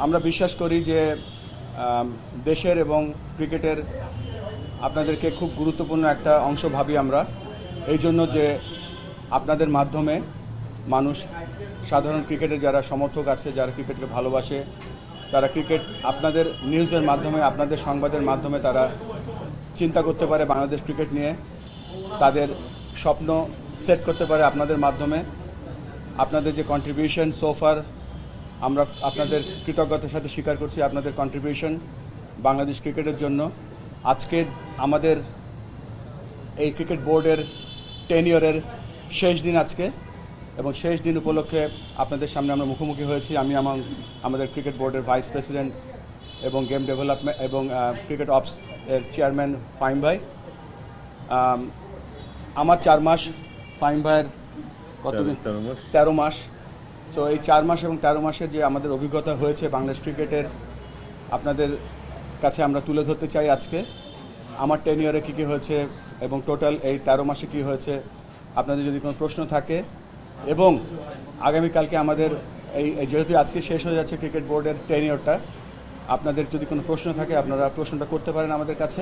আমরা বিশ্বাস করি যে দেশের এবং ক্রিকেটের আপনাদেরকে খুব গুরুত্বপূর্ণ একটা অংশ ভাবি আমরা, এই জন্য যে আপনাদের মাধ্যমে মানুষ, সাধারণ ক্রিকেটের যারা সমর্থক আছে, যারা ক্রিকেটকে ভালোবাসে, তারা ক্রিকেট আপনাদের নিউজের মাধ্যমে, আপনাদের সংবাদের মাধ্যমে তারা চিন্তা করতে পারে বাংলাদেশ ক্রিকেট নিয়ে, তাদের স্বপ্ন সেট করতে পারে আপনাদের মাধ্যমে। আপনাদের যে কন্ট্রিবিউশন সোফার, আমরা আপনাদের কৃতজ্ঞতার সাথে স্বীকার করছি আপনাদের কন্ট্রিবিউশন বাংলাদেশ ক্রিকেটের জন্য। আজকে আমাদের এই ক্রিকেট বোর্ডের টেনিয়রের শেষ দিন আজকে, এবং শেষ দিন উপলক্ষে আপনাদের সামনে আমরা মুখোমুখি হয়েছি। আমি আমাদের ক্রিকেট বোর্ডের ভাইস প্রেসিডেন্ট এবং গেম ডেভেলপমেন্ট এবং ক্রিকেট অপস এর চেয়ারম্যান ফাহিম ভাই। আমার 4 মাস, ফাহিম ভাইয়ের কতদিন? 13 মাস। তো এই 4 মাস এবং 13 মাসের যে আমাদের অভিজ্ঞতা হয়েছে বাংলাদেশ ক্রিকেটের, আপনাদের কাছে আমরা তুলে ধরতে চাই আজকে। আমার টেনিয়রে কী কী হয়েছে এবং টোটাল এই 13 মাসে কী হয়েছে, আপনাদের যদি কোনো প্রশ্ন থাকে, এবং আগামীকালকে আমাদের এই যেহেতু আজকে শেষ হয়ে যাচ্ছে ক্রিকেট বোর্ডের টেনিয়রটা, আপনাদের যদি কোনো প্রশ্ন থাকে আপনারা প্রশ্নটা করতে পারেন আমাদের কাছে,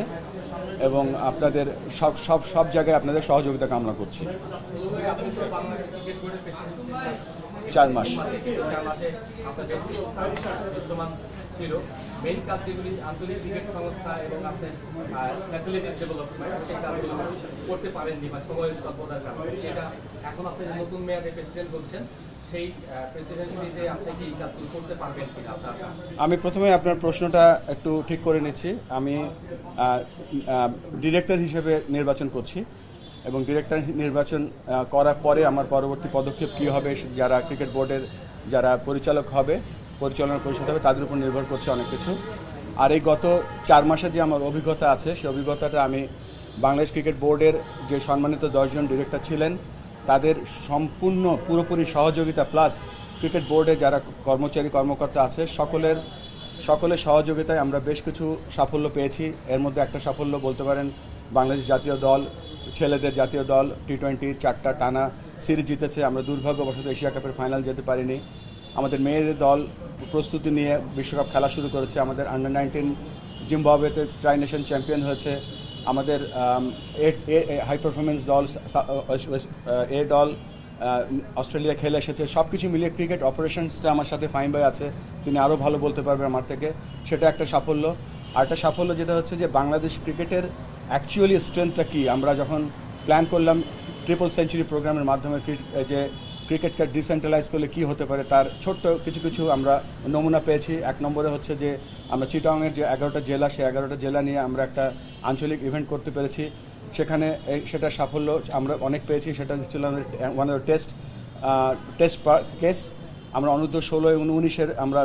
এবং আপনাদের সব জায়গায় আপনাদের সহযোগিতা কামনা করছি। 4 মাস ছিল মেইন কাজ যেগুলি আঞ্চলিক ক্রিকেট সংস্থা এবং আপনার ফ্যাসিলিটিস ডেভেলপমেন্ট, সেই কাজগুলো করতে পারেননি বা সময়ের স্বল্পতার কারণে, সেটা এখন আপনি নতুন মেয়াদে প্রেসিডেন্ট বলছেন, সেই প্রেসিডেন্সিতে আপনি কি কাজগুলো করতে পারবেন কিনা? আমি প্রথমে আপনার প্রশ্নটা একটু ঠিক করে নিচ্ছি। আমি ডিরেক্টর হিসেবে নির্বাচন করছি, এবং ডিরেক্টর নির্বাচন করার পরে আমার পরবর্তী পদক্ষেপ কী হবে, যারা ক্রিকেট বোর্ডের যারা পরিচালক হবে, পরিচালনা পরিষদ হবে, তাদের উপর নির্ভর করছে অনেক কিছু। আর এই গত 4 মাসে যে আমার অভিজ্ঞতা আছে, সেই অভিজ্ঞতাটা আমি বাংলাদেশ ক্রিকেট বোর্ডের যে সম্মানিত 10 জন ডিরেক্টর ছিলেন তাদের সম্পূর্ণ পুরোপুরি সহযোগিতা, প্লাস ক্রিকেট বোর্ডে যারা কর্মচারী কর্মকর্তা আছে সকলের সহযোগিতায় আমরা বেশ কিছু সাফল্য পেয়েছি। এর মধ্যে একটা সাফল্য বলতে পারেন, বাংলাদেশ জাতীয় দল, ছেলেদের জাতীয় দল T20 4টা টানা সিরিজ জিতেছে। আমরা দুর্ভাগ্যবশত এশিয়া কাপের ফাইনাল যেতে পারিনি। আমাদের মেয়েদের দল প্রস্তুতি নিয়ে বিশ্বকাপ খেলা শুরু করেছে। আমাদের আন্ডার-19 জিম্বাবুয়েতে ট্রাই নেশন চ্যাম্পিয়ন হয়েছে। আমাদের হাই পারফরমেন্স দল এ দল অস্ট্রেলিয়া খেলে এসেছে। সব কিছু মিলিয়ে ক্রিকেট অপারেশনসটা আমার সাথে ফাহিম ভাই আছে, তিনি আরও ভালো বলতে পারবেন আমার থেকে, সেটা একটা সাফল্য। আর একটা সাফল্য যেটা হচ্ছে যে বাংলাদেশ ক্রিকেটের অ্যাকচুয়ালি স্ট্রেংথটা কী, আমরা যখন প্ল্যান করলাম ট্রিপল সেঞ্চুরি প্রোগ্রামের মাধ্যমে যে ক্রিকেটকে ডিসেন্ট্রালাইজ করলে কী হতে পারে, তার ছোট্ট কিছু আমরা নমুনা পেয়েছি। 1 নম্বরে হচ্ছে যে আমরা চিটাগংয়ের যে 11টা জেলা, সেই 11টা জেলা নিয়ে আমরা একটা আঞ্চলিক ইভেন্ট করতে পেরেছি। সেখানে সেটা সাফল্য আমরা অনেক পেয়েছি। সেটা ছিল আমাদের ওয়ান অফ টেস্ট কেস। আমরা অনূর্ধ্ব 16 এবং 19-এর আমরা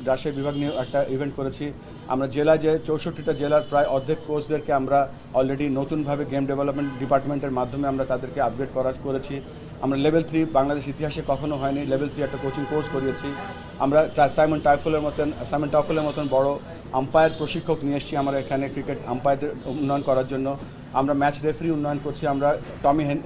রাজশাহী বিভাগ নিয়ে একটা ইভেন্ট করেছি। আমরা জেলায় যে 64টা জেলার প্রায় অর্ধেক কোচদেরকে আমরা অলরেডি নতুনভাবে গেম ডেভেলপমেন্ট ডিপার্টমেন্টের মাধ্যমে আমরা তাদেরকে আপগ্রেড করেছি। আমরা লেভেল 3 বাংলাদেশ ইতিহাসে কখনো হয়নি, লেভেল 3 একটা কোচিং কোর্স করিয়েছি। আমরা সাইমন টাফলের মতন বড় আম্পায়ার প্রশিক্ষক নিয়ে এসেছি আমরা এখানে ক্রিকেট আম্পায়ারদের উন্নয়ন করার জন্য। আমরা ম্যাচ রেফারি উন্নয়ন করছি। আমরা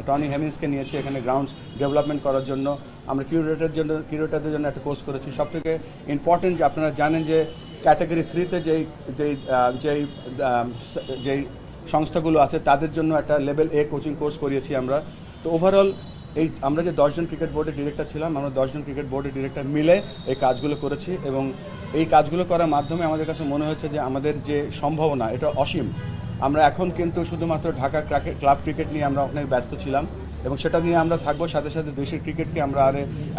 টনি হেমিন্সকে নিয়েছি এখানে গ্রাউন্ডস ডেভেলপমেন্ট করার জন্য। আমরা কিউরেটরদের জন্য একটা কোর্স করেছি। সবথেকে ইম্পর্টেন্ট যে আপনারা জানেন যে ক্যাটাগরি 3-তে যেই সংস্থাগুলো আছে তাদের জন্য একটা লেভেল A কোচিং কোর্স করিয়েছি আমরা। তো ওভারঅল আমরা যে 10 জন ক্রিকেট বোর্ডের ডিরেক্টর ছিলাম, আমরা 10 জন ক্রিকেট বোর্ডের ডিরেক্টর মিলে এই কাজগুলো করেছি, এবং এই কাজগুলো করার মাধ্যমে আমাদের কাছে মনে হয়েছে যে আমাদের যে সম্ভাবনা এটা অসীম। আমরা এখন কিন্তু শুধুমাত্র ঢাকা ক্লাব ক্রিকেট নিয়ে আমরা অনেক ব্যস্ত ছিলাম, এবং সেটা নিয়ে আমরা থাকবো। সাথে সাথে দেশের ক্রিকেটকে আমরা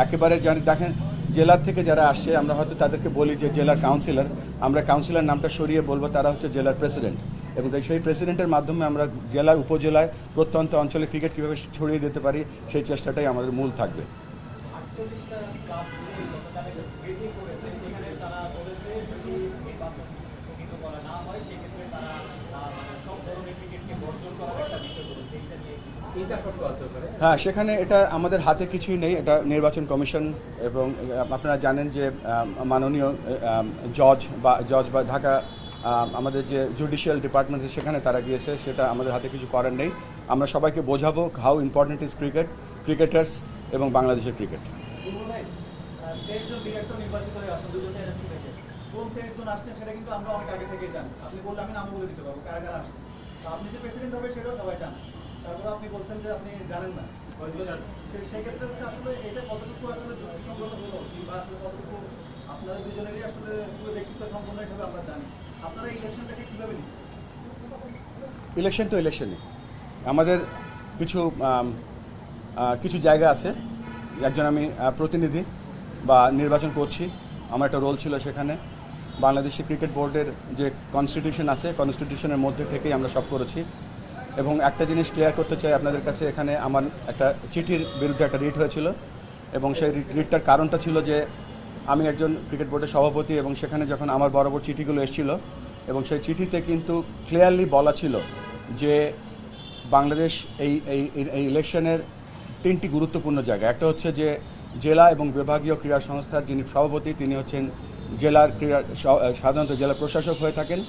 একেবারে জানি। দেখেন, জেলার থেকে যারা আসছে আমরা হয়তো তাদেরকে বলি যে জেলার কাউন্সিলর, আমরা কাউন্সিলর নামটা সরিয়ে বলবো তারা হচ্ছে জেলার প্রেসিডেন্ট, এবং সেই প্রেসিডেন্টের মাধ্যমে আমরা জেলার উপজেলায় প্রত্যন্ত অঞ্চলে ক্রিকেট কীভাবে ছড়িয়ে দিতে পারি সেই চেষ্টাটাই আমাদের মূল থাকবে। হ্যাঁ, সেখানে এটা আমাদের হাতে কিছুই নেই, এটা নির্বাচন কমিশন, এবং আপনারা জানেন যে মাননীয় জজ বা ঢাকা আমাদের যে জুডিশিয়াল ডিপার্টমেন্ট সেখানে তারা গিয়েছে, সেটা আমাদের হাতে কিছু করার নেই। আমরা সবাইকে বোঝাবো হাউ ইম্পর্টেন্ট ইজ ক্রিকেটার্স এবং বাংলাদেশের ক্রিকেট। কোন একজন আসছেন সেটা কিন্তু আমরা অনেক আগে থেকেই জানি। আপনি বললে আমি নাম বলে দিতে পারবো কারা কারা আসছে। তো আপনি যে প্রেসিডেন্ট হবে সেটাও সবাই জানে। তারপর আপনি বলছেন যে আপনি জানেন না, সেই ক্ষেত্রে হচ্ছে আসলে এটা কতটুকু আসলে যুক্তিসঙ্গত হলো, কিংবা আসলে কতটুকু আপনাদের দুজনেরই আসলে পুরো ব্যক্তিত্ব সম্পন্ন হিসেবে আমরা জানি। আপনারা এই ইলেকশনটাকে কিভাবে নিচ্ছেন? ইলেকশন তো ইলেকশনই, আমাদের কিছু কিছু জায়গা আছে, একজন আমি প্রতিনিধি বা নির্বাচন করছি, আমার একটা রোল ছিল সেখানে। বাংলাদেশি ক্রিকেট বোর্ডের যে কনস্টিটিউশন আছে, কনস্টিটিউশনের মধ্যে থেকেই আমরা সব করেছি। এবং একটা জিনিস ক্লিয়ার করতে চাই আপনাদের কাছে, এখানে আমার একটা চিঠির বিরুদ্ধে একটা রিট হয়েছিল, এবং সেই রিটটার কারণটা ছিল যে আমি একজন ক্রিকেট বোর্ডের সভাপতি, এবং সেখানে যখন আমার বরাবর চিঠিগুলো এসেছিল, এবং সেই চিঠিতে কিন্তু ক্লিয়ারলি বলা ছিল যে বাংলাদেশ এই এই এই ইলেকশনের তিনটি গুরুত্বপূর্ণ জায়গা। একটা হচ্ছে যে জেলা এবং বিভাগীয় ক্রীড়া সংস্থার যিনি সভাপতি তিনি হচ্ছেন জেলার ক্রীড়া সাধারণত জেলা প্রশাসক হয়ে থাকেন,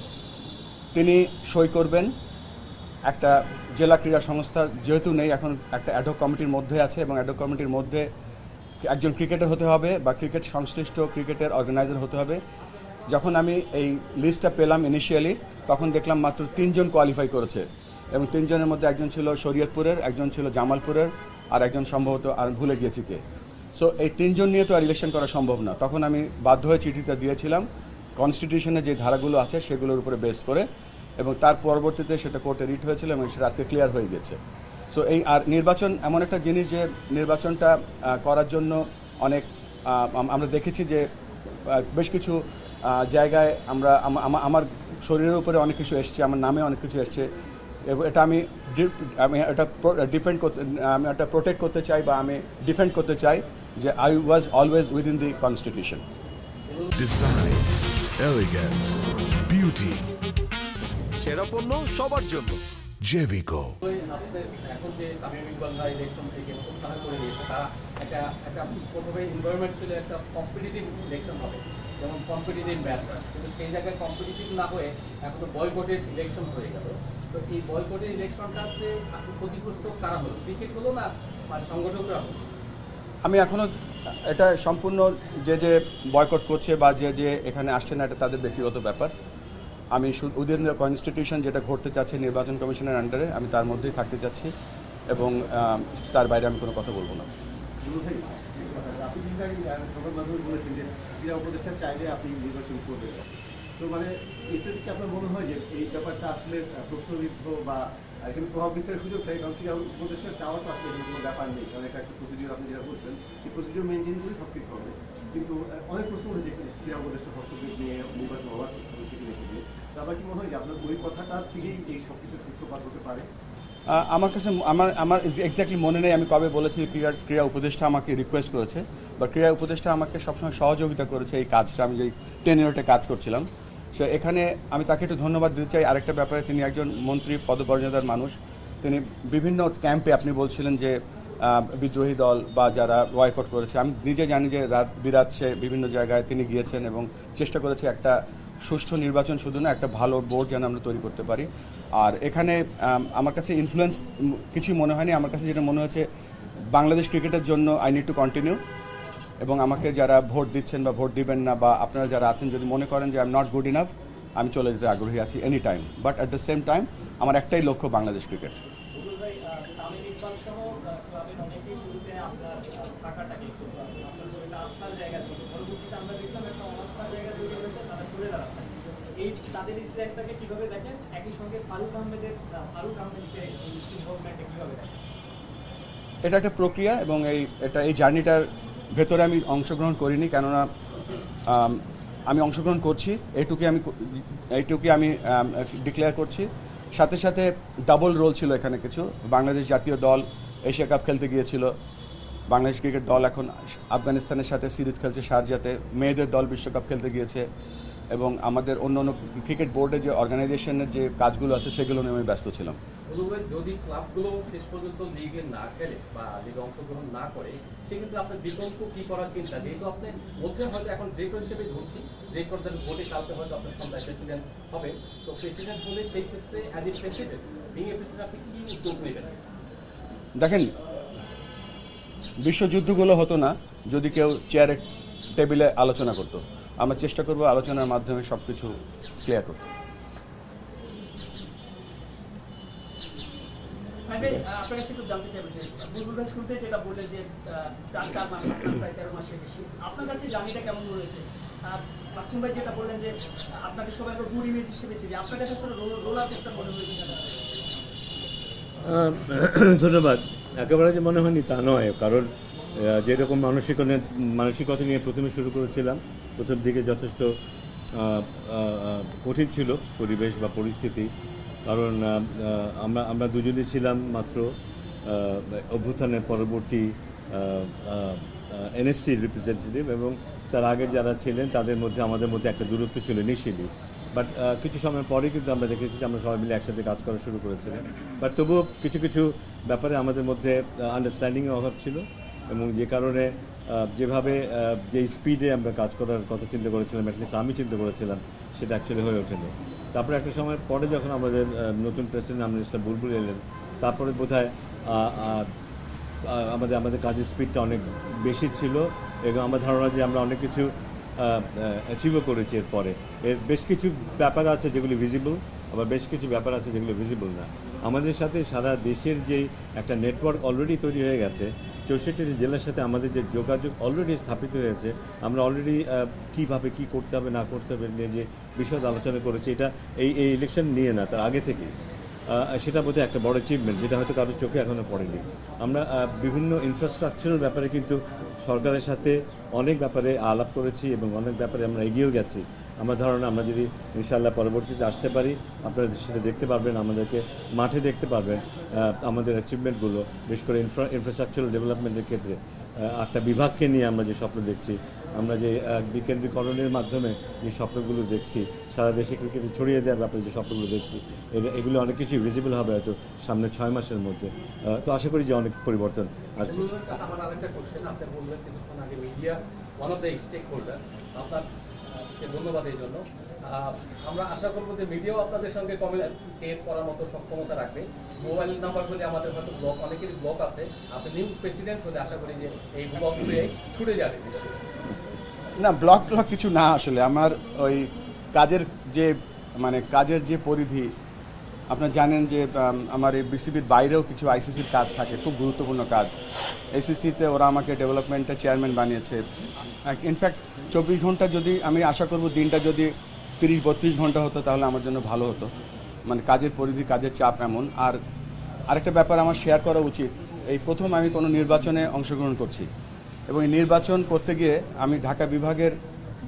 তিনি সই করবেন। একটা জেলা ক্রীড়া সংস্থার যেহেতু নেই, এখন একটা অ্যাডহক কমিটির মধ্যে আছে, এবং অ্যাডহক কমিটির মধ্যে একজন ক্রিকেটার হতে হবে বা ক্রিকেট সংশ্লিষ্ট ক্রিকেটের অর্গানাইজার হতে হবে। যখন আমি এই লিস্টটা পেলাম ইনিশিয়ালি, তখন দেখলাম মাত্র 3 জন কোয়ালিফাই করেছে, এবং 3 জনের মধ্যে একজন ছিল শরীয়তপুরের, একজন ছিল জামালপুরের, আর একজন সম্ভবত আর ভুলে গিয়েছি কে। সো এই 3 জন নিয়ে তো আর ইলেকশন করা সম্ভব না। তখন আমি বাধ্য হয়ে চিঠিটা দিয়েছিলাম কনস্টিটিউশনে যে ধারাগুলো আছে সেগুলোর উপরে বেস করে, এবং তার পরবর্তীতে সেটা কোর্টে রিট হয়েছিল এবং সেটা আজকে ক্লিয়ার হয়ে গেছে। সো এই আর নির্বাচন এমন একটা জিনিস যে নির্বাচনটা করার জন্য অনেক আমরা দেখেছি যে বেশ কিছু জায়গায় আমরা আমার শরীরের উপরে অনেক কিছু এসছে, আমার নামে অনেক কিছু এসছে, এবং এটা আমি এটা আমি এটা প্রোটেক্ট করতে চাই বা আমি ডিফেন্ড করতে চাই যে I was always within the constitution. Design, elegance, beauty, সেরা পণ্য সবার জন্য। জেভিকো। আপনাদের এখন যে তামিম ইকবাল ভাই ইলেকশন থেকে প্রত্যাহার করে দিয়েছে, তারা একটা প্রথমে এনভায়রনমেন্ট ছিল একটা কম্পিটিটিভ ইলেকশন হবে, যেমন কম্পিটিটিভ ম্যাচ হয়, কিন্তু সেই জায়গায় কম্পিটিটিভ না হয়ে এখন তো বয়কটের ইলেকশন হয়ে গেল। তো এই বয়কটের ইলেকশনটাতে আসলে ক্ষতিগ্রস্ত কারা হলো, ক্রিকেট হলো না মানে সংগঠকরা হলো? আমি এখনও এটা সম্পূর্ণ যে বয়কট করছে বা যে এখানে আসছে না, এটা তাদের ব্যক্তিগত ব্যাপার। আমি উইদিন দ্য কনস্টিটিউশন যেটা ঘটতে চাচ্ছি নির্বাচন কমিশনের আন্ডারে, আমি তার মধ্যেই থাকতে চাচ্ছি, এবং তার বাইরে আমি কোনো কথা বলবো না। আপনি কিন্তু সংবাদ মাধ্যমে বলেছেন যে ক্রীড়া উপদেষ্টা চাইলে আপনি নির্বাচন করবেন। তো মানে এটা কি আপনার মনে হয় যে এই ব্যাপারটা আসলে প্রশ্নবিদ্ধ বা এখানে প্রভাব বিস্তারের সুযোগ থাকে? কারণ ক্রীড়া উপদেষ্টা চাওয়া তো আসলে কোনো ব্যাপার নেই, কারণ এটা একটা প্রসিডিউর আপনি যেটা বলছেন সেই প্রসিডিউর মেনটেন করে সব কিছু হবে। কিন্তু অনেক প্রশ্ন উঠেছে ক্রীড়া উপদেষ্টা হস্তক্ষেপ নিয়ে নির্বাচন হওয়ার সেটি রেখেছে। তো আবার কি মনে হয় যে আপনার ওই কথাটা থেকেই এই সব কিছুর সূত্রপাত হতে পারে? আমার কাছে আমার এক্স্যাক্টলি মনে নেই আমি কবে বলেছি ক্রীড়া উপদেষ্টা আমাকে রিকোয়েস্ট করেছে, বা ক্রীড়া উপদেষ্টা আমাকে সবসময় সহযোগিতা করেছে এই কাজটা, আমি যে 10 ইউনিটে কাজ করছিলাম। সো এখানে আমি তাকে একটু ধন্যবাদ দিতে চাই আরেকটা ব্যাপারে, তিনি একজন মন্ত্রী পদমর্যাদার মানুষ, তিনি বিভিন্ন ক্যাম্পে আপনি বলছিলেন যে বিদ্রোহী দল বা যারা বয়কট করেছে, আমি নিজে জানি যে রাত বিরাত সে বিভিন্ন জায়গায় তিনি গিয়েছেন এবং চেষ্টা করেছে একটা সুষ্ঠু নির্বাচন শুধু না, একটা ভালো বোর্ড যেন আমরা তৈরি করতে পারি। আর এখানে আমার কাছে ইনফ্লুয়েন্স কিছুই মনে হয়নি। আমার কাছে যেটা মনে হচ্ছে বাংলাদেশ ক্রিকেটের জন্য আই নিড টু কন্টিনিউ, এবং আমাকে যারা ভোট দিচ্ছেন বা ভোট দিবেন না, বা আপনারা যারা আছেন যদি মনে করেন যে I am not good enough, আমি চলে যেতে আগ্রহী আছি any time. But at the same time আমার একটাই লক্ষ্য বাংলাদেশ ক্রিকেট। তামিম ইকবাল সহ ক্লাবের অনেকেই শুরুতে আপনার থাকাটাকে একটু আপনার একটা আস্থার জায়গা ছিল, পরবর্তীতে আমরা দেখলাম একটা অনাস্থার জায়গা তৈরি হয়েছে, তারা সরে দাঁড়াচ্ছেন। এই তাদের স্ট্যান্ডটাকে কিভাবে দেখেন? একই সঙ্গে ফারুক আহমেদকে এই ইনভলভমেন্টে কিভাবে দেখেন? এটা একটা প্রক্রিয়া, এবং এই জার্নিটার ভেতরে আমি অংশগ্রহণ করিনি, কেননা আমি অংশগ্রহণ করছি এইটুকুই আমি ডিক্লেয়ার করছি। সাথে সাথে ডাবল রোল ছিল এখানে কিছু। বাংলাদেশ জাতীয় দল এশিয়া কাপ খেলতে গিয়েছিল, বাংলাদেশ ক্রিকেট দল এখন আফগানিস্তানের সাথে সিরিজ খেলছে শারজাতে, মেয়েদের দল বিশ্বকাপ খেলতে গিয়েছে, এবং আমাদের অন্য ক্রিকেট বোর্ডের যে অর্গানাইজেশনের যে কাজগুলো আছে সেগুলো নিয়ে আমি ব্যস্ত ছিলাম। যদি ক্লাবগুলো শেষ পর্যন্ত লিগে না খেলে বা লিগে অংশগ্রহণ না করে, সেক্ষেত্রে আপনার বিকল্প কি করার চিন্তা? যেহেতু আপনি বলছেন হয়তো এখন যে হিসেবে ধরছি যে পর্যায়ে ভোটে কালকে হয়তো আপনার সন্ধ্যায় প্রেসিডেন্ট হবে, তো প্রেসিডেন্ট হলে সেই ক্ষেত্রে অ্যাজ এ প্রেসিডেন্ট আপনি কি উদ্যোগ নেবেন? দেখেন, বিশ্বযুদ্ধগুলো হতো না যদি কেউ চেয়ারে টেবিলে আলোচনা করতো। আমরা চেষ্টা করব আলোচনার মাধ্যমে সব কিছু ক্লিয়ার করতে। আপনার কাছে একটু জানতে চাইবো যে বুলবুল ভাই শুরুতে যেটা বললেন যে 4 মাস আপনার প্রায় 13 মাসের বেশি, আপনার কাছে জার্নিটা কেমন রয়েছে? মাসুম ভাই যেটা বললেন যে আপনাকে সবাই একটা গুড ইমেজ হিসেবে চিনি, আপনার কাছে আসলে রোলার কোস্টার মনে হয়েছে কেন? ধন্যবাদ। একেবারে যে মনে হয়নি তা নয়, কারণ যেরকম মানসিকতা নিয়ে প্রথমে শুরু করেছিলাম, প্রথম দিকে যথেষ্ট কঠিন ছিল পরিবেশ বা পরিস্থিতি, কারণ আমরা দুজনেই ছিলাম মাত্র অভ্যুত্থানের পরবর্তী এনএসসির রিপ্রেজেন্টেটিভ, এবং তার আগের যারা ছিলেন তাদের মধ্যে আমাদের মধ্যে একটা দূরত্ব ছিল ইনিশিয়ালি। বাট কিছু সময় পরে কিন্তু আমরা দেখেছি যে আমরা সবাই মিলে একসাথে কাজ করা শুরু করেছিলাম। বাট তবুও কিছু কিছু ব্যাপারে আমাদের মধ্যে আন্ডারস্ট্যান্ডিংয়ের অভাব ছিল, এবং যে কারণে যেভাবে যে স্পিডে আমরা কাজ করার কথা চিন্তা করেছিলাম, অ্যাটলিস্ট আমি চিন্তা করেছিলাম, সেটা অ্যাকচুয়ালি হয়ে ওঠেনি। তারপরে একটা সময় পরে যখন আমাদের নতুন প্রেসিডেন্ট মিনিস্টার বুলবুল এলেন, তারপরে বোধহয় আমাদের কাজের স্পিডটা অনেক বেশি ছিল, এবং আমার ধারণা যে আমরা অনেক কিছু অ্যাচিভও করেছি। এরপরে বেশ কিছু ব্যাপার আছে যেগুলি ভিজিবল, আবার বেশ কিছু ব্যাপার আছে যেগুলো ভিজিবল না। আমাদের সাথে সারা দেশের যে একটা নেটওয়ার্ক অলরেডি তৈরি হয়ে গেছে, 64টি জেলার সাথে আমাদের যে যোগাযোগ অলরেডি স্থাপিত হয়েছে, আমরা অলরেডি কীভাবে কী করতে হবে না করতে হবে নিয়ে যে বিশদ আলোচনা করেছি, এটা এই ইলেকশন নিয়ে না, তার আগে থেকেই। সেটা বোধহয় একটা বড় অ্যাচিভমেন্ট, যেটা হয়তো কারোর চোখে এখনও পড়েনি। আমরা বিভিন্ন ইনফ্রাস্ট্রাকচারের ব্যাপারে কিন্তু সরকারের সাথে অনেক ব্যাপারে আলাপ করেছি, এবং অনেক ব্যাপারে আমরা এগিয়েও গেছি। আমার ধারণা আমরা যদি ইনশাআল্লাহ পরবর্তীতে আসতে পারি, আপনারা সেটা দেখতে পারবেন, আমাদেরকে মাঠে দেখতে পারবেন আমাদের অ্যাচিভমেন্টগুলো, বিশেষ করে ইনফ্রাস্ট্রাকচারাল ডেভেলপমেন্টের ক্ষেত্রে 8টা বিভাগকে নিয়ে আমরা যে স্বপ্ন দেখছি, আমরা যে বিকেন্দ্রীকরণের মাধ্যমে যে স্বপ্নগুলো দেখছি, সারা দেশে ক্রিকেটে ছড়িয়ে দেওয়ার ব্যাপারে যে স্বপ্নগুলো দেখছি, এগুলো অনেক কিছুই ভিজিবল হবে হয়তো সামনে 6 মাসের মধ্যে। তো আশা করি যে অনেক পরিবর্তন আসবে। আমার আরেকটা কোশ্চেন, আপনি বললেন কিছুক্ষণ আগে media one of the stakeholder, আপনাকে ধন্যবাদ এই জন্য। আমরা আশা করবো যে মিডিয়াও আপনাদের সঙ্গে কমিউনিকেট করার মতো সক্ষমতা রাখবে। মোবাইল নাম্বারগুলি আমাদের হয়তো ব্লক, অনেকেরই ব্লক আছে, আপনি নিউ প্রেসিডেন্ট হলে আশা করি যে এই ব্লকগুলি ছুটে যাবে। না, ব্লক কিছু না, আসলে আমার ওই কাজের যে পরিধি, আপনারা জানেন যে আমার এই বিসিবির বাইরেও কিছু আইসিসির কাজ থাকে, খুব গুরুত্বপূর্ণ কাজ। এসিসিতে ওরা আমাকে ডেভেলপমেন্টের চেয়ারম্যান বানিয়েছে। ইনফ্যাক্ট 24 ঘন্টা, যদি আমি আশা করব দিনটা যদি 30-32 ঘন্টা হতো তাহলে আমার জন্য ভালো হতো, মানে কাজের পরিধি, কাজের চাপ এমন। আর আরেকটা ব্যাপার আমার শেয়ার করা উচিত, এই প্রথম আমি কোনো নির্বাচনে অংশগ্রহণ করছি, এবং এই নির্বাচন করতে গিয়ে আমি ঢাকা বিভাগের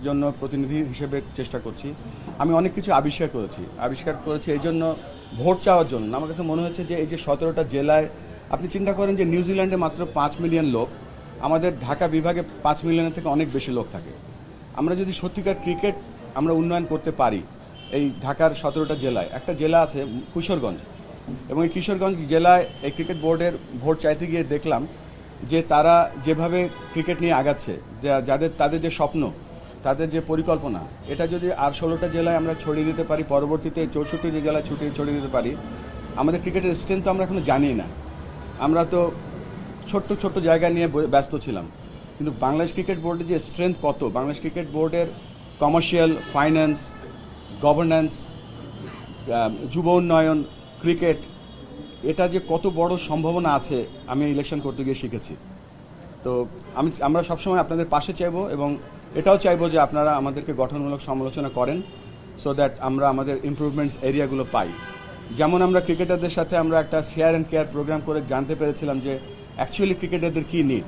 জন্য প্রতিনিধি হিসেবে চেষ্টা করছি। আমি অনেক কিছু আবিষ্কার করেছি এই জন্য, ভোট চাওয়ার জন্য। আমার কাছে মনে হচ্ছে যে এই যে 17টা জেলায়, আপনি চিন্তা করেন যে নিউজিল্যান্ডে মাত্র 5 মিলিয়ন লোক, আমাদের ঢাকা বিভাগে 5 মিলিয়নের থেকে অনেক বেশি লোক থাকে। আমরা যদি সত্যিকার ক্রিকেট আমরা উন্নয়ন করতে পারি, এই ঢাকার 17টা জেলায় একটা জেলা আছে কিশোরগঞ্জ, এবং এই কিশোরগঞ্জ জেলায় এই ক্রিকেট বোর্ডের ভোট চাইতে গিয়ে দেখলাম যে তারা যেভাবে ক্রিকেট নিয়ে আগাচ্ছে, তাদের যে স্বপ্ন, তাদের যে পরিকল্পনা, এটা যদি আর 16টা জেলায় আমরা ছড়িয়ে দিতে পারি, পরবর্তীতে 64 জেলায় ছড়িয়ে দিতে পারি, আমাদের ক্রিকেটের স্ট্রেংথ তো আমরা এখনো জানি না। আমরা তো ছোট্ট জায়গা নিয়ে ব্যস্ত ছিলাম, কিন্তু বাংলাদেশ ক্রিকেট বোর্ডের যে স্ট্রেংথ কত, বাংলাদেশ ক্রিকেট বোর্ডের কমার্শিয়াল, ফাইন্যান্স, গভর্নেন্স, যুব উন্নয়ন, ক্রিকেট, এটা যে কত বড় সম্ভাবনা আছে আমি ইলেকশন করতে গিয়ে শিখেছি। তো আমরা সবসময় আপনাদের পাশে চাইবো, এবং এটাও চাইবো যে আপনারা আমাদেরকে গঠনমূলক সমালোচনা করেন, সো দ্যাট আমরা আমাদের ইমপ্রুভমেন্টস এরিয়াগুলো পাই। যেমন আমরা ক্রিকেটারদের সাথে আমরা একটা শেয়ার অ্যান্ড কেয়ার প্রোগ্রাম করে জানতে পেরেছিলাম যে অ্যাকচুয়ালি ক্রিকেটারদের কী নিড।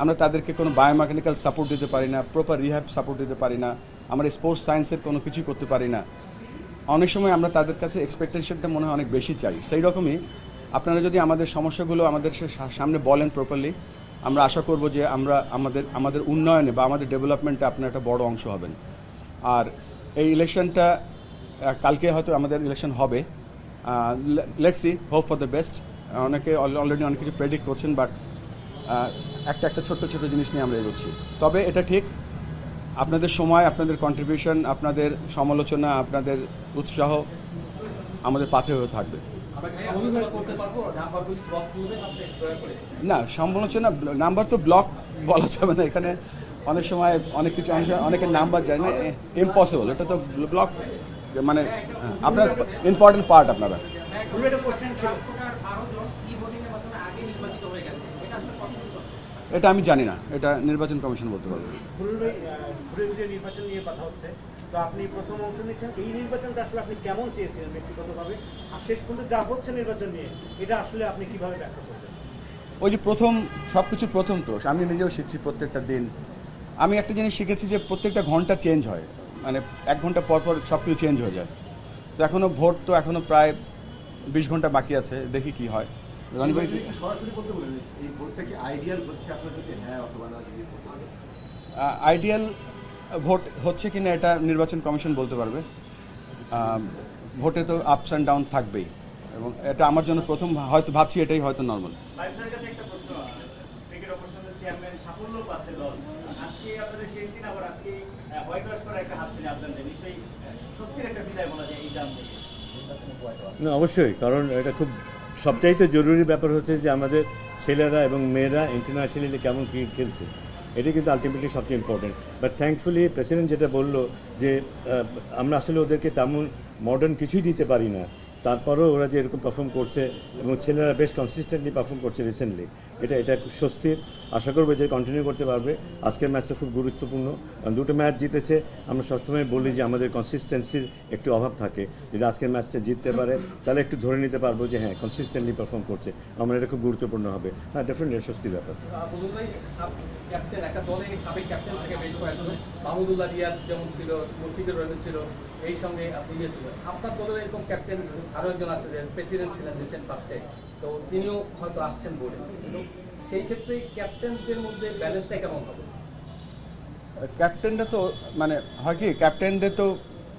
আমরা তাদেরকে কোনো বায়োমেকানিক্যাল সাপোর্ট দিতে পারি না, প্রপার রিহ্যাব সাপোর্ট দিতে পারি না, আমরা স্পোর্টস সায়েন্সের কোনো কিছুই করতে পারি না। অনেক সময় আমরা তাদের কাছে এক্সপেকটেশনটা মনে হয় অনেক বেশি চাই। সেই রকমই আপনারা যদি আমাদের সমস্যাগুলো আমাদের সামনে বলেন প্রপারলি, আমরা আশা করব যে আমরা আমাদের উন্নয়নে বা আমাদের ডেভেলপমেন্টে আপনার একটা বড় অংশ হবেন। আর এই ইলেকশনটা কালকে হয়তো আমাদের ইলেকশন হবে, let's see, hope for the best. অনেকে অলরেডি অনেক কিছু প্রেডিক্ট করছেন, বাট একটা ছোট্ট জিনিস নিয়ে আমরা এগোচ্ছি। তবে এটা ঠিক, আপনাদের সময়, আপনাদের কন্ট্রিবিউশন, আপনাদের সমালোচনা, আপনাদের উৎসাহ আমাদের পাথে হয়ে থাকবে। না, সমালোচনা নাম্বার তো ব্লক বলা যাবে না এখানে। অনেক সময় অনেক কিছু অনেকের নাম্বার যায় না, ইম্পসিবল। এটা তো ব্লক মানে আপনার ইম্পর্টেন্ট পার্ট আপনারা। এটা আমি জানি না, এটা নির্বাচন কমিশন বলতে পারবে। ঘুরে নির্বাচন নিয়ে কথা হচ্ছে, তো আপনি প্রথম অংশ নিচ্ছেন, এই নির্বাচনটা আসলে আপনি কেমন চেয়েছিলেন ব্যক্তিগতভাবে, আর শেষ পর্যন্ত যা হচ্ছে নির্বাচন নিয়ে, এটা আসলে আপনি কিভাবে ব্যাখ্যা করবেন? ওই যে প্রথম সব কিছু প্রথম তো আমি নিজেও শিখছি প্রত্যেকটা দিন। আমি একটা জিনিস শিখেছি যে প্রত্যেকটা ঘন্টা চেঞ্জ হয়, মানে 1 ঘন্টা পর পর সব কিছু চেঞ্জ হয়ে যায়। তো এখনও ভোট তো এখনও প্রায় 20 ঘন্টা বাকি আছে, দেখি কি হয়। সরাসরি বলতে বলেন এই ভোটটা কি আইডিয়াল হচ্ছে আপনার যদি হ্যাঁ অথবা না? আইডিয়াল ভোট হচ্ছে কিনা এটা নির্বাচন কমিশন বলতে পারবে। ভোটে তো আপস অ্যান্ড ডাউন থাকবেই, এবং এটা আমার জন্য প্রথম হয়তো ভাবছি এটাই হয়তো নর্মাল। ভাই স্যারের কাছে একটা প্রশ্ন, ক্রিকেট অপারেশনের চেয়ারম্যান সাফল্য পাচ্ছে দল, আজকে আপনাদের শেষ দিন, আবার আজকে হোয়াইট ওয়াশ করা একটা হাত ছেড়ে আপনাদের নিশ্চয়ই সত্যির একটা বিদায় বলা যায় এই জাম থেকে। না, অবশ্যই, কারণ এটা খুব সবচাইতে জরুরি ব্যাপার হচ্ছে যে আমাদের ছেলেরা এবং মেয়েরা ইন্টারন্যাশনালি কেমন ক্রিকেট খেলছে, এটা কিন্তু আলটিমেটলি সবচেয়ে ইম্পর্টেন্ট। বাট থ্যাঙ্কফুলি প্রেসিডেন্ট যেটা বললো যে আমরা আসলে ওদেরকে তেমন মডার্ন কিছুই দিতে পারি না, তারপরেও ওরা যে এরকম পারফর্ম করছে এবং ছেলেরা বেশ কনসিস্টেন্টলি পারফর্ম করছে রিসেন্টলি, এটা স্বস্তির। আশা করবো যে কন্টিনিউ করতে পারবে। আজকের ম্যাচটা খুব গুরুত্বপূর্ণ, কারণ 2টো ম্যাচ জিতেছে। আমরা সবসময় বলি যে আমাদের কনসিস্টেন্সির একটু অভাব থাকে, যদি আজকের ম্যাচটা জিততে পারে তাহলে একটু ধরে নিতে পারবো যে হ্যাঁ কনসিস্টেন্টলি পারফর্ম করছে, আমার এটা খুব গুরুত্বপূর্ণ হবে। হ্যাঁ, ডেফিনেটলি স্বস্তির ব্যাপার। বদরুল ভাই ক্যাপ্টেন, একটা দলে সাবেক ক্যাপ্টেন থেকে বেশ কয়েকজন, মাহমুদুল্লাহ রিয়াদ যেমন ছিল, মুশফিকুর রহিম ছিল, এই সঙ্গে আপনি ছিলেন। আপনার দলের এরকম ক্যাপ্টেন আরও একজন আছে, যে প্রেসিডেন্ট ছিলেন রিসেন্ট ফার্স্টে, তো তিনিও হয়তো আসছেন বোর্ডে, কিন্তু সেই ক্ষেত্রে ক্যাপ্টেনদের মধ্যে ব্যালেন্সটা কেমন হবে? ক্যাপ্টেনটা তো মানে হয় কি, ক্যাপ্টেনদের তো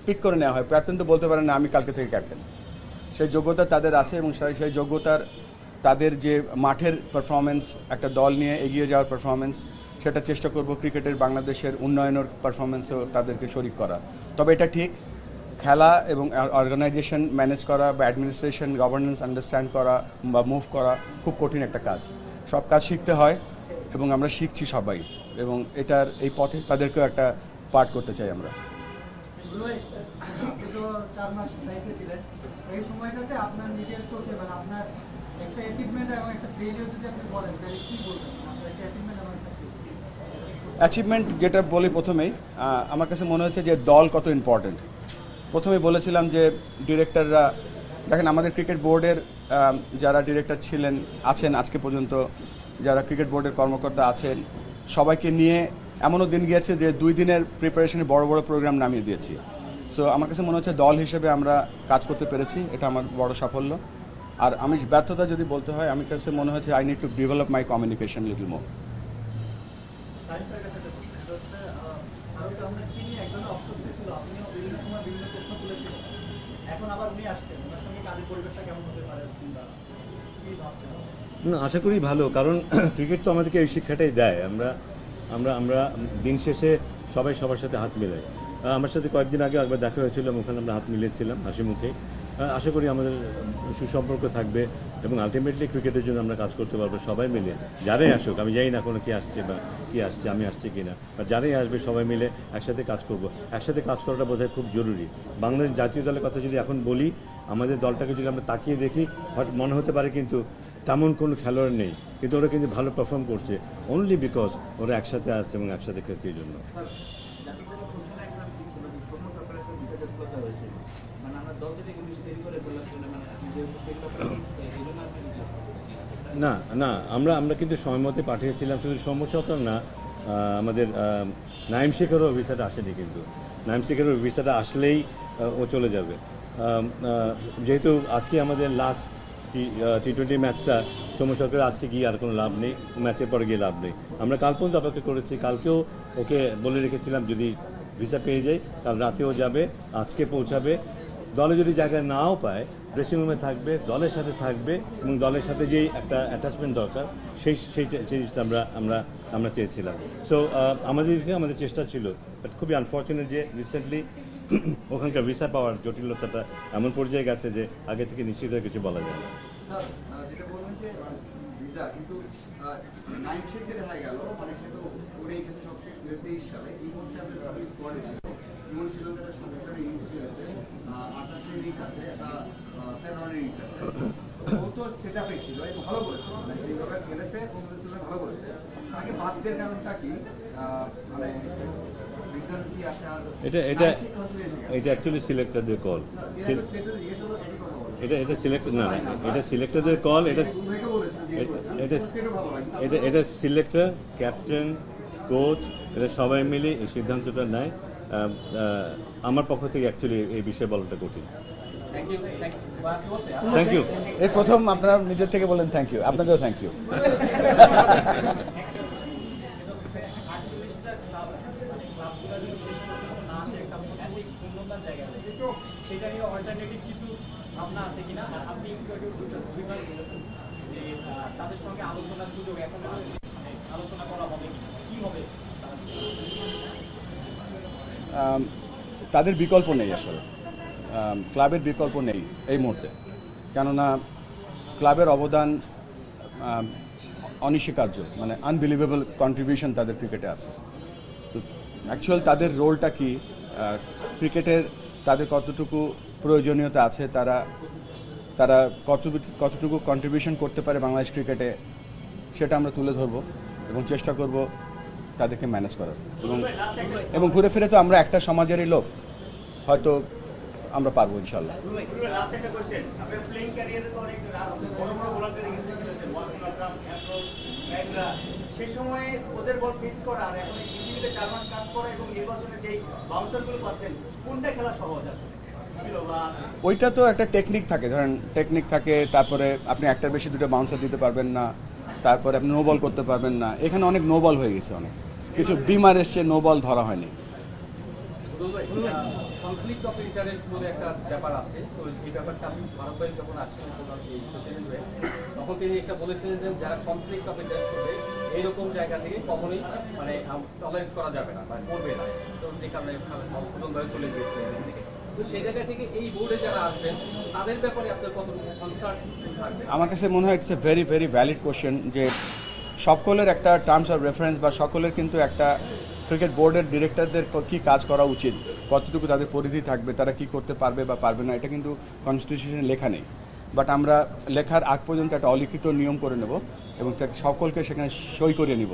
পিক করে নেওয়া হয়, ক্যাপ্টেন তো বলতে পারেন না আমি কালকে থেকে ক্যাপ্টেন। সেই যোগ্যতা তাদের আছে, এবং সেই যোগ্যতার তাদের যে মাঠের পারফরমেন্স, একটা দল নিয়ে এগিয়ে যাওয়ার পারফরমেন্স, সেটা চেষ্টা করব ক্রিকেটের বাংলাদেশের উন্নয়নের পারফরমেন্সেও তাদেরকে শরিক করা। তবে এটা ঠিক, খেলা এবং অর্গানাইজেশন ম্যানেজ করা বা অ্যাডমিনিস্ট্রেশন গভর্নেন্স আন্ডারস্ট্যান্ড করা বা মুভ করা খুব কঠিন একটা কাজ। সব কাজ শিখতে হয় এবং আমরা শিখছি সবাই, এবং এটার এই পথে তাদেরকেও একটা পার্ট করতে চাই আমরা। আপনি তো 4 মাস দায়িত্বে ছিলেন, এই সময়টাতে আপনার নিজের চোখে মানে আপনার একটা অ্যাচিভমেন্ট এবং একটা ফেলিওর যদি আপনি বলেন তাহলে কি বলবেন? আপনার একটা অ্যাচিভমেন্ট এবং একটা অ্যাচিভমেন্ট যেটা বলি প্রথমেই, আমার কাছে মনে হচ্ছে যে দল কত ইম্পর্ট্যান্ট। প্রথমেই বলেছিলাম যে ডিরেক্টররা, দেখেন আমাদের ক্রিকেট বোর্ডের যারা ডিরেক্টর ছিলেন আছেন আজকে পর্যন্ত, যারা ক্রিকেট বোর্ডের কর্মকর্তা আছেন, সবাইকে নিয়ে এমনও দিন গিয়েছে যে 2 দিনের প্রিপারেশনে বড় বড় প্রোগ্রাম নামিয়ে দিয়েছি। সো আমার কাছে মনে হচ্ছে দল হিসেবে আমরা কাজ করতে পেরেছি, এটা আমার বড় সাফল্য। আর আমি ব্যর্থতা যদি বলতে হয়, আমার কাছে মনে হচ্ছে I need to develop my communication little more. ভারতে আমরা কি নিয়ে একজন অস্বস্তি ছিল, আপনিও বিভিন্ন সময় বিভিন্ন প্রশ্ন তুলেছিলেন, এখন আবার উনি আসছেন, ওনার সঙ্গে কাজের পরিবেশটা কেমন হতে পারে কিংবা কি ভাবছেন? না, আশা করি ভালো, কারণ ক্রিকেট তো আমাদেরকে এই শিক্ষাটাই দেয়। আমরা আমরা আমরা দিন শেষে সবাই সবার সাথে হাত মেলাই। আমার সাথে কয়েকদিন আগে একবার দেখা হয়েছিল, ওখানে আমরা হাত মিলিয়েছিলাম হাসি মুখে। আশা করি আমাদের সুসম্পর্ক থাকবে এবং আলটিমেটলি ক্রিকেটের জন্য আমরা কাজ করতে পারবো সবাই মিলে। যারাই আসুক, আমি জানি না কোনো কে আসছে বা কি আসছে, আমি আসছি কিনা, বা যারাই আসবে সবাই মিলে একসাথে কাজ করব। একসাথে কাজ করাটা বোধহয় খুব জরুরি। বাংলাদেশ জাতীয় দলের কথা যদি এখন বলি, আমাদের দলটাকে যদি আমরা তাকিয়ে দেখি, হয়তো মনে হতে পারে কিন্তু তেমন কোনো খেলোয়াড় নেই, কিন্তু ওরা কিন্তু ভালো পারফর্ম করছে অনলি বিকজ ওরা একসাথে আছে এবং একসাথে খেলছে এই জন্য। না না, আমরা কিন্তু সময় মতো পাঠিয়েছিলাম। শুধু সমস্যা তো না, আমাদের নাইম শেখেরও ভিসাটা আসেনি, কিন্তু নাইম শেখেরও ভিসাটা আসলেই ও চলে যাবে। যেহেতু আজকে আমাদের লাস্ট টি20 ম্যাচটা, সৌম্য সরকারের আজকে গিয়ে আর কোনো লাভ নেই, ম্যাচের পরে গিয়ে লাভ নেই। আমরা কাল পর্যন্ত অপেক্ষা করেছি, কালকেও ওকে বলে রেখেছিলাম যদি ভিসা পেয়ে যাই কাল রাতেও যাবে, আজকে পৌঁছাবে। দলে যদি জায়গা নাও পায়, ড্রেসিং রুমে থাকবে, দলের সাথে থাকবে, এবং দলের সাথে যেই একটা অ্যাটাচমেন্ট দরকার সেই জিনিসটা আমরা চেয়েছিলাম। সো আমাদের চেষ্টা ছিল, বাট খুবই আনফর্চুনেট যে রিসেন্টলি ওখানকার ভিসা পাওয়ার জটিলতাটা এমন পর্যায়ে গেছে যে আগে থেকে নিশ্চিত হয়ে কিছু বলা যায় না। স্যার, যেটা বললেন যে ভিসা, কিন্তু নাইম শেখকে দেখা গেল, মানে সে তো ওর এই ক্ষেত্রে সবশেষ 2023 সালে এই মুহূর্তে আমাদের সার্ভিস স্কোয়াডে ছিল ইমন শ্রীলঙ্কার একটা সংস্কারের ইনিংস খেলেছে 28 ইনিংস আছে একটা 13 রানের ইনিংস আছে ও তো সেট আপে ছিল এবং ভালো করেছে মানে সেইভাবে খেলেছে এবং ভালো করেছে তাকে বাদ দেওয়ার কারণটা কি মানে রিজন কি আছে আর এটা অ্যাকচুয়ালি সিলেক্টরদের কল, এটা সিলেক্ট না, এটা সিলেক্টরদের কল, এটা সিলেক্টর, ক্যাপ্টেন, কোচ, এটা সবাই মিলে এই সিদ্ধান্তটা নেয়। আমার পক্ষ থেকে অ্যাকচুয়ালি এই বিষয়ে বলাটা কঠিন। Thank you. এই প্রথম আপনারা নিজের থেকে বলেন থ্যাংক ইউ, আপনাকেও থ্যাংক ইউ। 48টা ক্লাব মানে ক্লাবগুলো যদি শেষ পর্যন্ত না আসে একটা ম্যাসিভ শূন্যতার জায়গা আছে সেটা নিয়ে অল্টারনেটিভ কিছু ভাবনা আছে কিনা, আর আপনি একটু অভিমান করেছেন যে তাদের সঙ্গে আলোচনার সুযোগ এখন আছে, মানে আলোচনা করা হবে কি হবে? তাদের বিকল্প নেই আসলে, ক্লাবের বিকল্প নেই এই মুহূর্তে, কেননা ক্লাবের অবদান অনস্বীকার্য, মানে আনবিলিভেবল কন্ট্রিবিউশন তাদের ক্রিকেটে আছে। তো অ্যাকচুয়াল তাদের রোলটা কি, ক্রিকেটের তাদের কতটুকু প্রয়োজনীয়তা আছে, তারা কতটুকু কন্ট্রিবিউশন করতে পারে বাংলাদেশ ক্রিকেটে, সেটা আমরা তুলে ধরব এবং চেষ্টা করব তাদেরকে ম্যানেজ করার। এবং ঘুরে ফিরে তো আমরা একটা সমাজেরই লোক, হয়তো আমরা পারবো ইনশাল্লাহ। লাস্ট একটা কোশ্চেন, আপনার প্লেইং ক্যারিয়ারে তো অনেক বড় বড় বোলারদের এগেইনস্টে খেলেছেন, ওয়াসিম আকরাম, অ্যাফরোজ, ম্যাগরা, সেই সময় ওদের বল ফেস করা আর এখন ইজিবিতে 4 মাস কাজ করা এবং নির্বাচনে যেই বাউন্সারগুলো পাচ্ছেন, কোনটা খেলা সহজ আসলে ছিল বা আছে? ওইটা তো একটা টেকনিক থাকে, ধরেন টেকনিক থাকে, তারপরে আপনি একটার বেশি দুটো বাউন্সার দিতে পারবেন না, তারপরে আপনি নো বল করতে পারবেন না। এখানে অনেক নো বল হয়ে গেছে, অনেক কিছু বিমার এসছে, নো বল ধরা হয়নি। কনফ্লিক্ট অফ ইন্টারেস্ট বলে একটা ব্যাপার আছে, তো এই ব্যাপারটা আপনি ভারত ভাই যখন আসছিলেন প্রেসিডেন্ট হয়ে, তখন তিনি একটা বলেছিলেন যে যারা কনফ্লিক্ট অফ ইন্টারেস্ট করবে এইরকম জায়গা থেকে কখনোই মানে টলারেট করা যাবে না, মানে করবে না, তো যে কারণে সংশোধন ভাবে চলে গিয়েছিলেন এখান থেকে। তো সেই জায়গা থেকে এই বোর্ডে যারা আসবেন তাদের ব্যাপারে আপনার কতটুকু কনসার্ন থাকবে? আমার কাছে মনে হয় it's a very very valid question, যে সকলের একটা টার্মস অফ রেফারেন্স বা সকলের কিন্তু একটা ক্রিকেট বোর্ডের ডিরেক্টরদের কী কাজ করা উচিত, কতটুকু তাদের পরিধি থাকবে, তারা কি করতে পারবে বা পারবে না, এটা কিন্তু কনস্টিটিউশনে লেখা নেই। বাট আমরা লেখার আগ পর্যন্ত একটা অলিখিত নিয়ম করে নেব এবং সকলকে সেখানে সই করিয়ে নিব,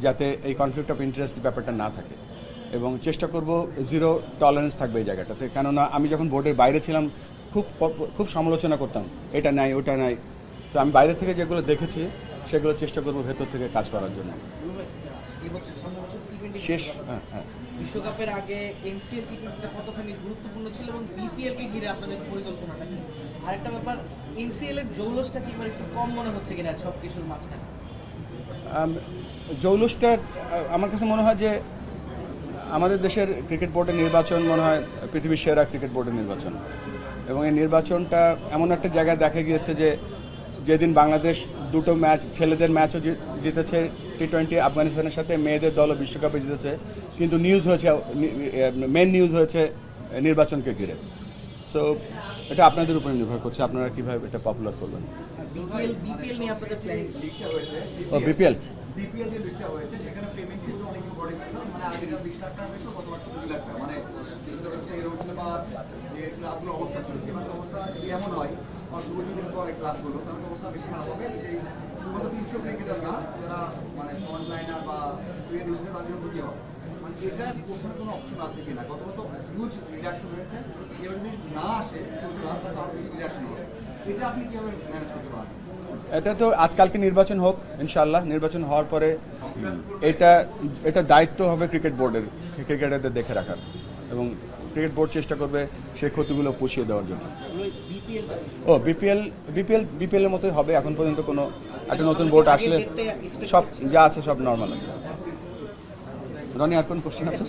যাতে এই কনফ্লিক্ট অফ ইন্টারেস্ট ব্যাপারটা না থাকে, এবং চেষ্টা করব জিরো টলারেন্স থাকবে এই জায়গাটাতে। কেননা আমি যখন বোর্ডের বাইরে ছিলাম খুব সমালোচনা করতাম, এটা নাই ওটা নাই, তো আমি বাইরে থেকে যেগুলো দেখেছি সেগুলো চেষ্টা করব ভেতর থেকে কাজ করার জন্য। শেষ হ্যাঁ বিশ্বকাপের আগে এনসিএল টি-20টা কতখানি গুরুত্বপূর্ণ ছিল এবং বিপিএল কে ঘিরে আপনাদের পরিকল্পনাটা কি? আরেকটা ব্যাপার, এনসিএল এর জৌলসটা কি মানে একটু কম মনে হচ্ছে কিনা সব কিছুর মাঝখানে? জৌলুসটা আমার কাছে মনে হয় যে আমাদের দেশের ক্রিকেট বোর্ডের নির্বাচন মনে হয় পৃথিবীর সেরা ক্রিকেট বোর্ডের নির্বাচন, এবং এই নির্বাচনটা এমন একটা জায়গায় দেখা গিয়েছে যে যেদিন বাংলাদেশ দুটো ম্যাচ, ছেলেদের ম্যাচও জিতেছে টি-20 আফগানিস্তানের সাথে, মেয়েদের দলও বিশ্বকাপে জিতেছে, কিন্তু নিউজ হয়েছে, মেন নিউজ হয়েছে নির্বাচনকে ঘিরে। সো এটা আপনাদের উপরে নির্ভর করছে, আপনারা কীভাবে এটা পপুলার করবেন। বিপিএল নিয়ে আপনাদের প্ল্যানিং? লিগটা হয়েছে, ও বিপিএল যে লিগটা হয়েছে সেখানে পেমেন্ট কিন্তু অনেক বড় ছিল, মানে আগে 20 লাখ টাকা পেয়েছিল, গতবার ছিল 2 লাখ টাকা, মানে এরকম ছিল বা যে ক্লাবগুলোর অবস্থা ছিল, সেখানে অবস্থা যদি এমন হয় আর সুযোগ পরে ক্লাবগুলো, তাহলে অবস্থা বেশি খারাপ হবে। যে শুধুমাত্র 300 ক্রিকেটার না, যারা মানে অনলাইনার বা টুইট হিসেবে তাদের ক্ষতি হবে, মানে এটা পোষার কোনো অপশন আছে কিনা? গতবার তো হিউজ রিডাকশন হয়েছে, এবার যদি না আসে তাহলে আরও বেশি রিডাকশন হবে, এটা আপনি কীভাবে ম্যানেজ করতে পারবেন? এটা তো আজকালকে নির্বাচন হোক ইনশাআল্লাহ, নির্বাচন হওয়ার পরে এটা দায়িত্ব হবে ক্রিকেট বোর্ডের, ক্রিকেটারদের দেখে রাখার, এবং ক্রিকেট বোর্ড চেষ্টা করবে সেই ক্ষতিগুলো পুষিয়ে দেওয়ার জন্য। ও বিপিএল এর মতোই হবে, এখন পর্যন্ত কোনো একটা নতুন বোর্ড আসলে সব যা আছে সব নর্মাল আছে। রনি, আর কোন কোশ্চেন আছে?